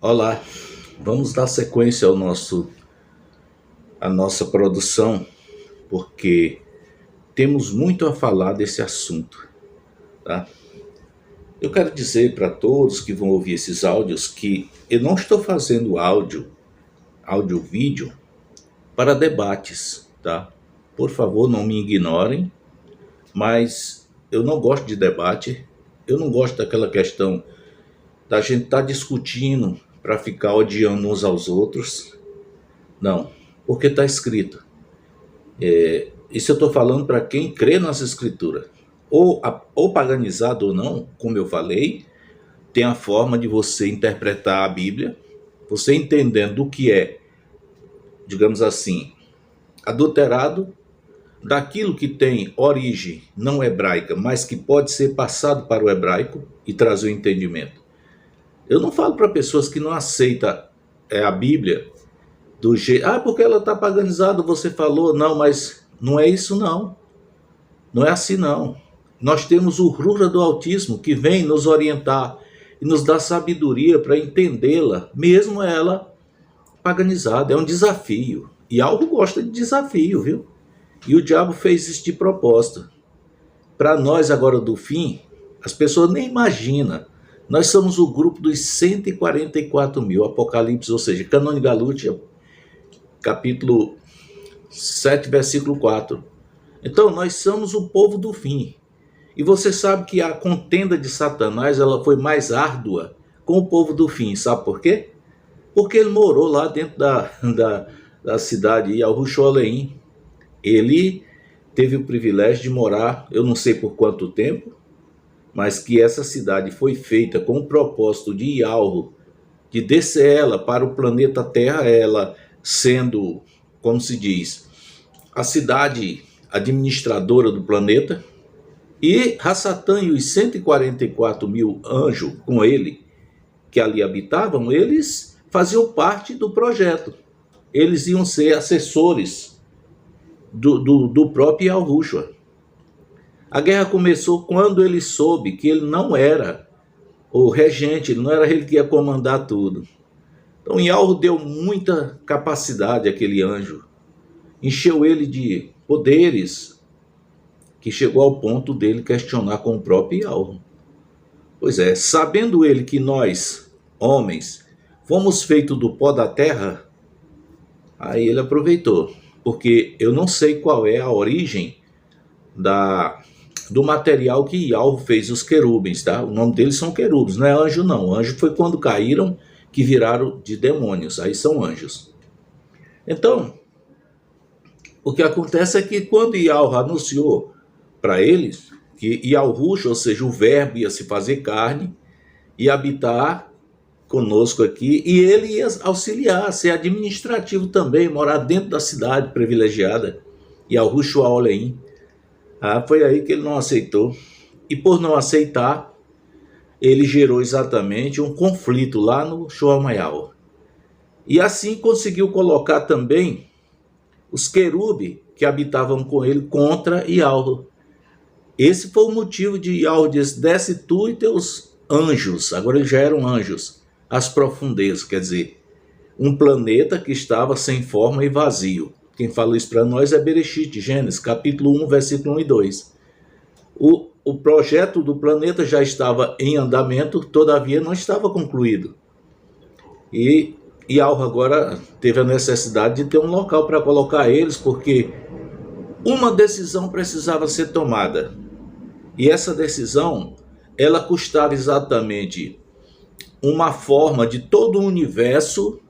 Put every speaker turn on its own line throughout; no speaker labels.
Olá, vamos dar sequência à nossa produção, porque temos muito a falar desse assunto, tá? Eu quero dizer para todos que vão ouvir esses áudios que eu não estou fazendo vídeo para debates, tá? Por favor, não me ignorem, mas eu não gosto de debate, eu não gosto daquela questão da gente estar discutindo para ficar odiando uns aos outros. Não, porque está escrito. Isso eu estou falando para quem crê nas escrituras. Ou paganizado ou não, como eu falei, tem a forma de você interpretar a Bíblia, você entendendo o que é, digamos assim, adulterado, daquilo que tem origem não hebraica, mas que pode ser passado para o hebraico e trazer o entendimento. Eu não falo para pessoas que não aceitam a Bíblia do jeito. Ah, porque ela está paganizada, você falou. Não, mas não é isso não. Não é assim não. Nós temos o Rura do Altíssimo que vem nos orientar e nos dar sabedoria para entendê-la, mesmo ela paganizada. É um desafio. E algo gosta de desafio, viu? E o diabo fez isso de propósito. Para nós agora do fim, as pessoas nem imaginam. Nós somos o grupo dos 144 mil, Apocalipse, ou seja, Canon de Galúcia, capítulo 7, versículo 4. Então, nós somos o povo do fim. E você sabe que a contenda de Satanás ela foi mais árdua com o povo do fim. Sabe por quê? Porque ele morou lá dentro da cidade de Al-Rusholeim. Ele teve o privilégio de morar, eu não sei por quanto tempo, mas que essa cidade foi feita com o propósito de Yahweh, de descer ela para o planeta Terra, ela sendo, como se diz, a cidade administradora do planeta, e Hassatan e os 144 mil anjos com ele, que ali habitavam, eles faziam parte do projeto. Eles iam ser assessores do próprio Yahushua. A guerra começou quando ele soube que ele não era o regente, ele não era ele que ia comandar tudo. Então Yahushua deu muita capacidade àquele anjo, encheu ele de poderes, que chegou ao ponto dele questionar com o próprio Yahushua. Pois é, sabendo ele que nós, homens, fomos feitos do pó da terra, aí ele aproveitou, porque eu não sei qual é a origem do material que Yahuwah fez os querubins, tá? O nome deles são querubins, não é anjo não. Anjo foi quando caíram que viraram de demônios, aí são anjos. Então, o que acontece é que quando Yahuwah anunciou para eles que Yahushua, ou seja, o verbo ia se fazer carne e habitar conosco aqui, e ele ia auxiliar, ser administrativo também, morar dentro da cidade privilegiada, Yahushua Oleim. Foi aí que ele não aceitou. E por não aceitar, ele gerou exatamente um conflito lá no Shoamayal. E assim conseguiu colocar também os querubins que habitavam com ele contra Yahuwah. Esse foi o motivo de Yahuwah dizer: desce tu e teus anjos. Agora eles já eram anjos. As profundezas, quer dizer, um planeta que estava sem forma e vazio. Quem fala isso para nós é Bereshit, Gênesis, capítulo 1, versículo 1 e 2. O projeto do planeta já estava em andamento, todavia não estava concluído. E Yahuwah agora teve a necessidade de ter um local para colocar eles, porque uma decisão precisava ser tomada. E essa decisão, ela custava exatamente uma forma de todo o universo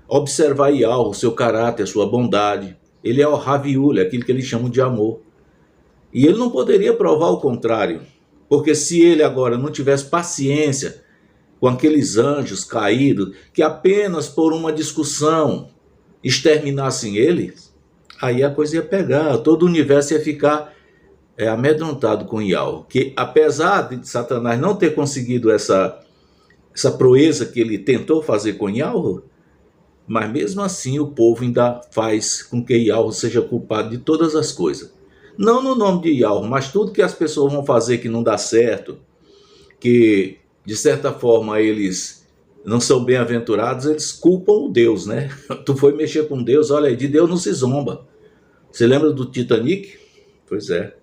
observar Yahuwah, seu caráter, sua bondade. Ele é o Raviul, aquilo que eles chamam de amor. E ele não poderia provar o contrário, porque se ele agora não tivesse paciência com aqueles anjos caídos, que apenas por uma discussão exterminassem ele, aí a coisa ia pegar, todo o universo ia ficar amedrontado com Yahuwah. Que apesar de Satanás não ter conseguido essa proeza que ele tentou fazer com Yahuwah, mas mesmo assim o povo ainda faz com que Yahuwah seja culpado de todas as coisas. Não no nome de Yahuwah, mas tudo que as pessoas vão fazer que não dá certo, que de certa forma eles não são bem-aventurados, eles culpam o Deus, né? Tu foi mexer com Deus, olha aí, de Deus não se zomba. Você lembra do Titanic? Pois é.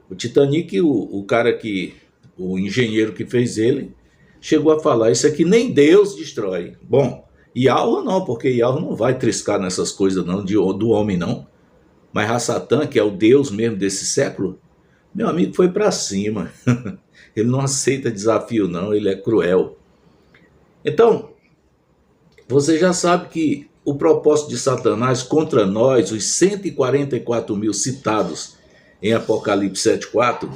O Titanic, o cara que, o engenheiro que fez ele, chegou a falar, isso aqui nem Deus destrói. Bom, Yahweh não, porque Yahweh não vai triscar nessas coisas não, do homem não. Mas Ra-Satã, que é o Deus mesmo desse século, meu amigo, foi para cima. Ele não aceita desafio não, ele é cruel. Então, você já sabe que o propósito de Satanás contra nós, os 144 mil citados em Apocalipse 7,4,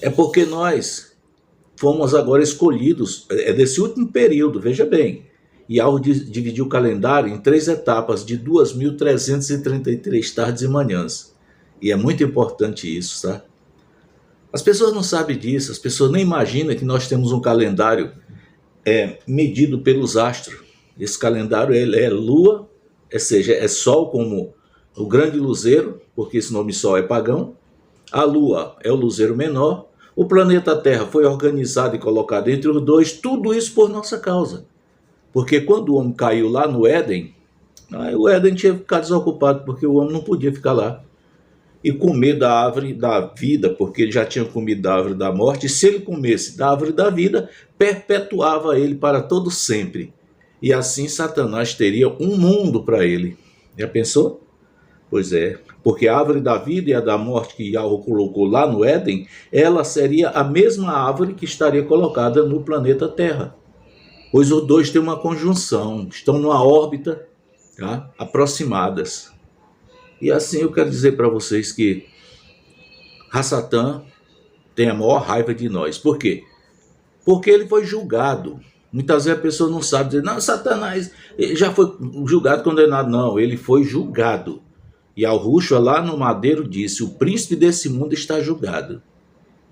é porque nós fomos agora escolhidos, é desse último período, veja bem. E Yahweh dividiu o calendário em 3 etapas de 2.333 tardes e manhãs. E é muito importante isso, tá? As pessoas não sabem disso, as pessoas nem imaginam que nós temos um calendário medido pelos astros. Esse calendário é lua, ou seja, é sol como o grande luzeiro, porque esse nome sol é pagão. A lua é o luzeiro menor. O planeta Terra foi organizado e colocado entre os dois, tudo isso por nossa causa. Porque quando o homem caiu lá no Éden, o Éden tinha que ficar desocupado, porque o homem não podia ficar lá e comer da árvore da vida, porque ele já tinha comido da árvore da morte, e se ele comesse da árvore da vida, perpetuava ele para todo sempre. E assim Satanás teria um mundo para ele. Já pensou? Pois é, porque a árvore da vida e a da morte que Yahweh colocou lá no Éden, ela seria a mesma árvore que estaria colocada no planeta Terra. Pois os dois têm uma conjunção, estão numa órbita, tá, aproximadas. E assim eu quero dizer para vocês que Ra-Satã tem a maior raiva de nós. Por quê? Porque ele foi julgado. Muitas vezes a pessoa não sabe dizer, não, Satanás já foi julgado, condenado. Não, ele foi julgado. E Yahushua lá no madeiro disse, o príncipe desse mundo está julgado.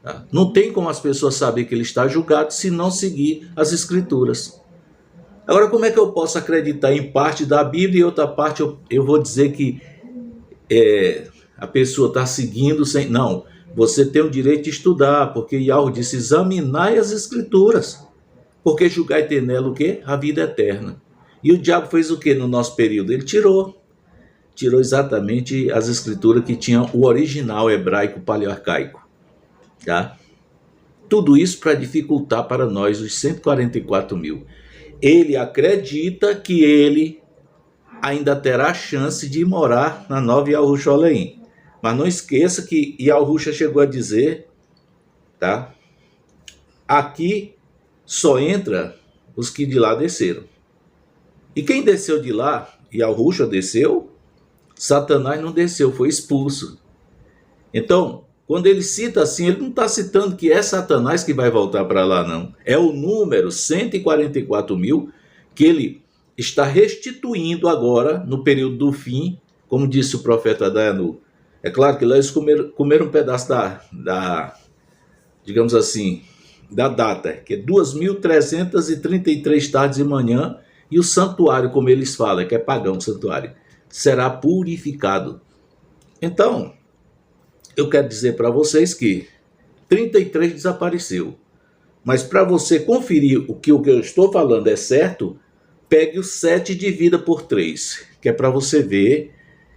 Tá? Não tem como as pessoas saberem que ele está julgado se não seguir as escrituras. Agora, como é que eu posso acreditar em parte da Bíblia e outra parte eu vou dizer que a pessoa está seguindo sem... Não, você tem o direito de estudar, porque Yahweh disse, examinai as escrituras, porque julgai ter nela o quê? A vida eterna. E o diabo fez o quê no nosso período? Ele tirou exatamente as escrituras que tinham o original hebraico paleoarcaico. Tá? Tudo isso para dificultar para nós os 144 mil. Ele acredita que ele ainda terá a chance de morar na nova Yahushua. Mas não esqueça que Yahushua chegou a dizer, tá? Aqui só entra os que de lá desceram. E quem desceu de lá, Yahushua desceu, Satanás não desceu, foi expulso. Então, quando ele cita assim, ele não está citando que é Satanás que vai voltar para lá, não. É o número 144 mil que ele está restituindo agora, no período do fim, como disse o profeta Daniel. É claro que lá eles comeram um pedaço digamos assim, da data, que é 2.333 tardes e manhã, e o santuário, como eles falam, que é pagão o santuário, será purificado. Então, eu quero dizer para vocês que 33 desapareceu. Mas para você conferir o que eu estou falando é certo, pegue o 7 e divida por 3, que é para você ver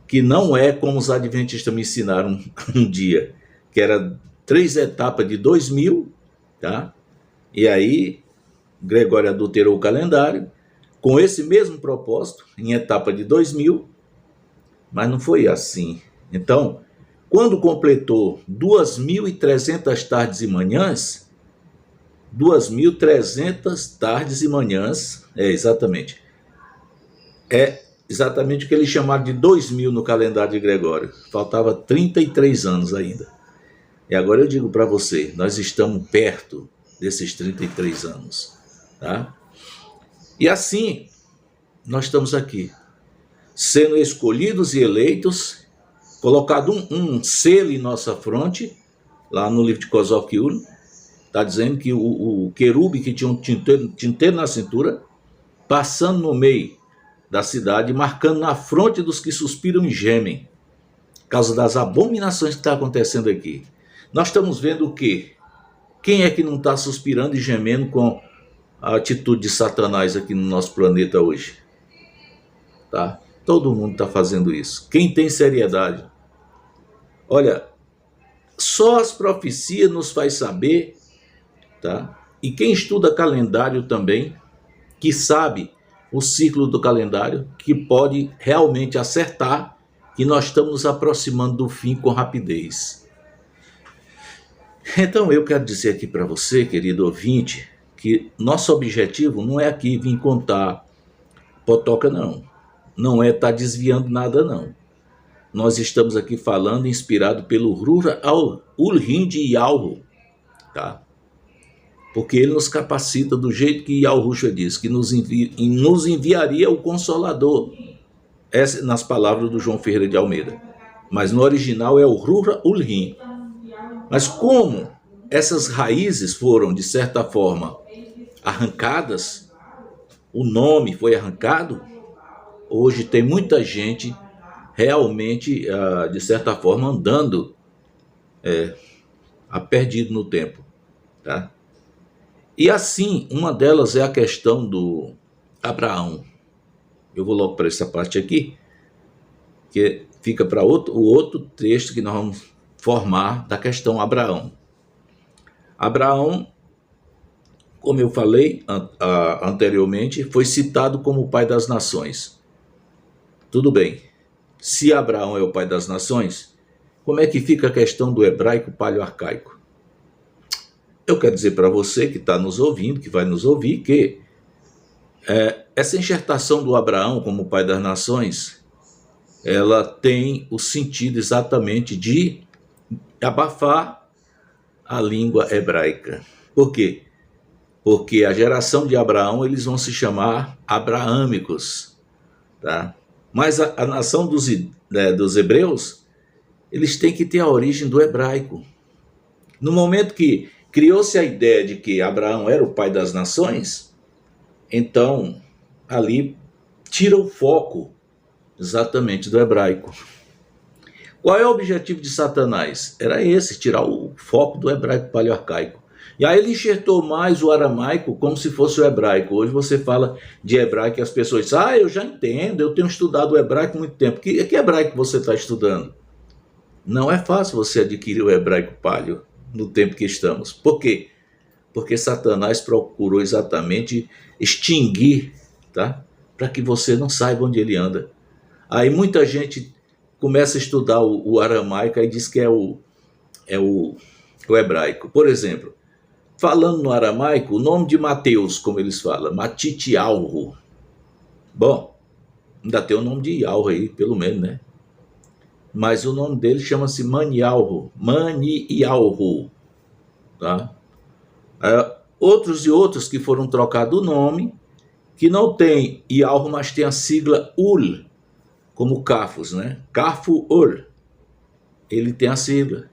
que não é como os adventistas me ensinaram um dia, que era 3 etapas de 2.000, tá? E aí Gregório adulterou o calendário com esse mesmo propósito, em etapa de 2.000, mas não foi assim. Então, quando completou 2.300 tardes e manhãs, 2.300 tardes e manhãs, exatamente o que eles chamaram de 2.000 no calendário de Gregório. Faltava 33 anos ainda. E agora eu digo para você, nós estamos perto desses 33 anos. Tá? E assim, nós estamos aqui, sendo escolhidos e eleitos, colocado um selo em nossa fronte, lá no livro de Kosokiur, está dizendo que o querube que tinha um tinteiro na cintura, passando no meio da cidade, marcando na fronte dos que suspiram e gemem, por causa das abominações que está acontecendo aqui. Nós estamos vendo o quê? Quem é que não está suspirando e gemendo com a atitude de Satanás aqui no nosso planeta hoje, tá? Todo mundo está fazendo isso. Quem tem seriedade? Olha, só as profecias nos faz saber, tá? E quem estuda calendário também, que sabe o ciclo do calendário, que pode realmente acertar que nós estamos nos aproximando do fim com rapidez. Então eu quero dizer aqui para você, querido ouvinte, que nosso objetivo não é aqui vir contar potoca, não. Não é estar desviando nada, não. Nós estamos aqui falando inspirado pelo Rura Ulhind Yalhu, tá? Porque ele nos capacita do jeito que Yahushua diz, que nos enviaria o Consolador. Essa nas palavras do João Ferreira de Almeida. Mas no original é o Rura Ulhind. Mas como essas raízes foram, de certa forma, arrancadas, o nome foi arrancado, hoje tem muita gente realmente, de certa forma, andando perdido no tempo, tá? E assim, uma delas é a questão do Abraão. Eu vou logo para essa parte aqui, que fica para o outro texto que nós vamos formar da questão Abraão. Abraão, como eu falei anteriormente, foi citado como o pai das nações. Tudo bem. Se Abraão é o pai das nações, como é que fica a questão do hebraico paleoarcaico? Eu quero dizer para você que está nos ouvindo, que vai nos ouvir, que essa enxertação do Abraão como pai das nações, ela tem o sentido exatamente de abafar a língua hebraica. Por quê? Porque a geração de Abraão, eles vão se chamar abraâmicos, tá? Mas a nação dos hebreus, eles têm que ter a origem do hebraico. No momento que criou-se a ideia de que Abraão era o pai das nações, então ali tira o foco exatamente do hebraico. Qual é o objetivo de Satanás? Era esse, tirar o foco do hebraico paleoarcaico. E aí ele enxertou mais o aramaico como se fosse o hebraico. Hoje você fala de hebraico e as pessoas dizem, eu já entendo, eu tenho estudado o hebraico há muito tempo. Que hebraico você está estudando? Não é fácil você adquirir o hebraico paleo no tempo que estamos. Por quê? Porque Satanás procurou exatamente extinguir, tá? Para que você não saiba onde ele anda. Aí muita gente começa a estudar o aramaico e diz que é o hebraico. Por exemplo, falando no aramaico, o nome de Mateus, como eles falam, Matitialro. Bom, ainda tem o nome de Yalro aí, pelo menos, né? Mas o nome dele chama-se Manialro, tá? Outros e outros que foram trocados o nome, que não tem Yalro, mas tem a sigla Ul, como Cafos, né? Cafu-Ul, ele tem a sigla.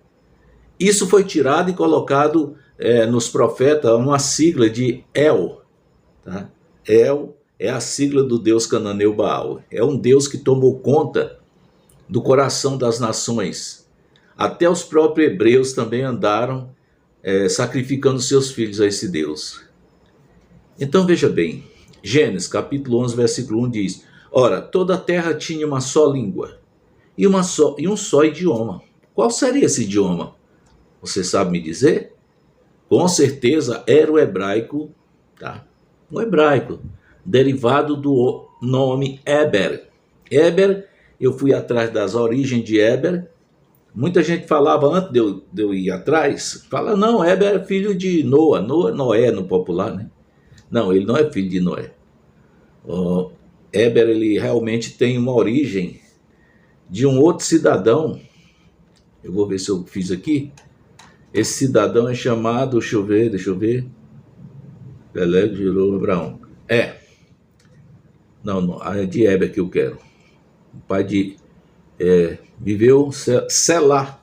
Isso foi tirado e colocado nos profetas uma sigla de El, tá? El é a sigla do deus cananeu Baal. É um deus que tomou conta do coração das nações. Até os próprios hebreus também andaram sacrificando seus filhos a esse deus. Então veja bem, Gênesis capítulo 11, versículo 1 diz, ora, toda a terra tinha uma só língua e um só idioma. Qual seria esse idioma? Você sabe me dizer? Com certeza era o hebraico, tá? O hebraico, derivado do nome Eber. Eber, eu fui atrás das origens de Eber. Muita gente falava, antes de eu ir atrás, fala, não, Eber é filho de Noé no popular, né? Não, ele não é filho de Noé. Eber, ele realmente tem uma origem de um outro cidadão. Eu vou ver se eu fiz aqui. Esse cidadão é chamado, deixa eu ver. Peleg gerou Abraão. Não, é de Eber que eu quero. O pai de... viveu Selá.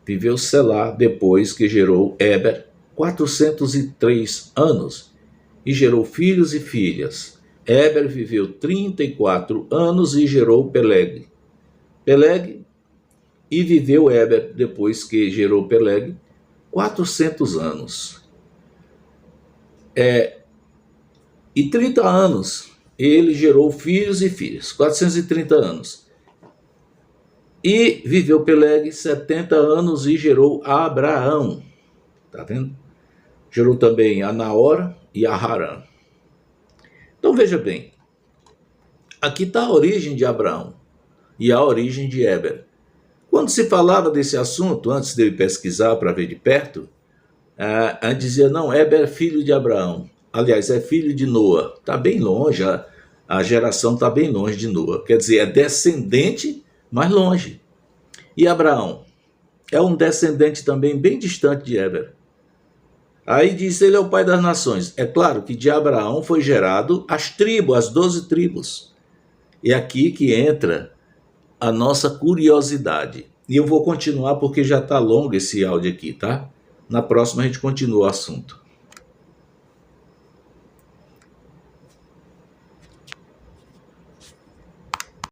Viveu Selá depois que gerou Eber 403 anos e gerou filhos e filhas. Eber viveu 34 anos e gerou Peleg. E viveu Eber, depois que gerou Peleg, 400 anos. E 30 anos ele gerou filhos e filhas, 430 anos. E viveu Peleg 70 anos e gerou Abraão. Tá vendo? Gerou também a Naor e a Harã. Então veja bem, aqui está a origem de Abraão e a origem de Éber. Quando se falava desse assunto, antes de eu pesquisar para ver de perto, a gente dizia, não, Éber é filho de Abraão. Aliás, é filho de Noa. Está bem longe, a geração está bem longe de Noa. Quer dizer, é descendente, mas longe. E Abraão? É um descendente também bem distante de Éber. Aí diz, ele é o pai das nações. É claro que de Abraão foi gerado as tribos, as 12 tribos. É aqui que entra a nossa curiosidade. E eu vou continuar porque já está longo esse áudio aqui, tá? Na próxima a gente continua o assunto.